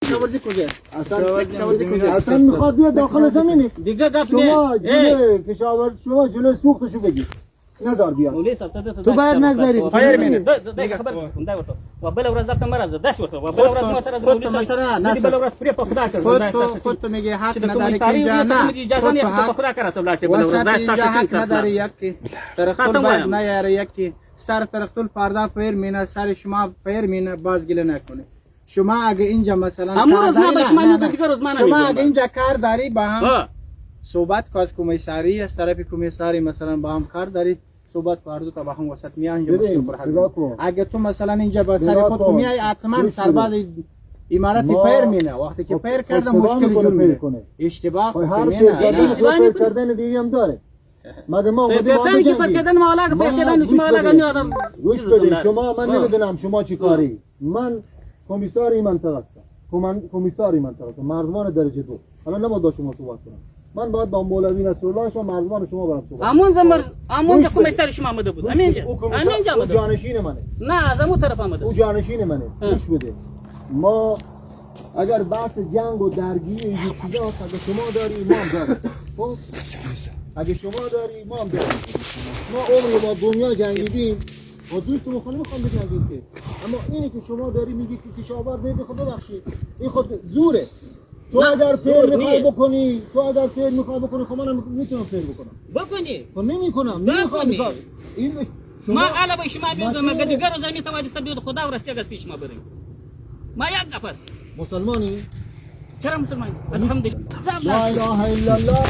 کشاورزی کجاست؟ اصلا میخواد بیاد داخل زمینی دیگه گپ شما جلوی کشاورز شما جلوی سوختشو بگی نظر بیا تو باید نگذاری پایر مینه دقیقه خبر کنم دا ورته و بل ورځ دغه مرز داس ورته و بل ورځ ما سره خود مثلا نه بل ورځ پرې په خدا کړ خود تو میگه حق نداری که اینجا نه اجازه نه په خدا کړه څه لاشه بل ورځ وسط اینجا حق دا نداری یکی ترختل باید نیاره یکی سر ترختل پرده پیر مینه سر شما پیر مینه باز گله نکنه شما اگه اینجا مثلا امروز ما به شما میگم دیگه روز ما شما اگه اینجا کار داری با هم صحبت که از کمیساری از طرف کمیساری مثلا با هم کار داری صحبت کردو تا با هم وسط میان اینجا مشکل پر حل اگه تو مثلا اینجا با سر خود تو میای حتما سرباز امارت پیر مینه وقتی که پیر کرده مشکل جور میکنه اشتباه اشتباه کردن دیگه هم داره مگه ما اومدیم کردن که پر کردن ما علاقه پر کردن شما علاقه نه آدم گوش بدید شما من نمیدونم شما چی کاری من کمیساری منطقه هستم کمیساری منطقه هستم مرزبان درجه 2 حالا نباید با شما صحبت کنم من باید با مولوی نصرالله شما مرزبان شما برام صحبت همون کمیساری شما آمده بود همینجا او جانشین منه نه از اون طرف آمده او جانشین منه گوش بده ما اگر بحث جنگ و درگیری این چیزا اگه شما داری ما هم داریم خب اگه شما داری ما هم داریم ما عمری با دنیا جنگیدیم و دوست مخالف میخوام بجنگیم که اما اینی که شما داری میگی که کشاورز نمیخواد ببخشید این خود زوره تو اگر فعل میخوای بکنی خب منم میتونم فعل بکنی خب نمیکنم این ما علاوه شما میگم مگه دیگر روز میتوانید سبیل خدا و رسیدت پیش ما بریم ما یک نفس مسلمانی چرا مسلمانی الحمدلله لا اله الا الله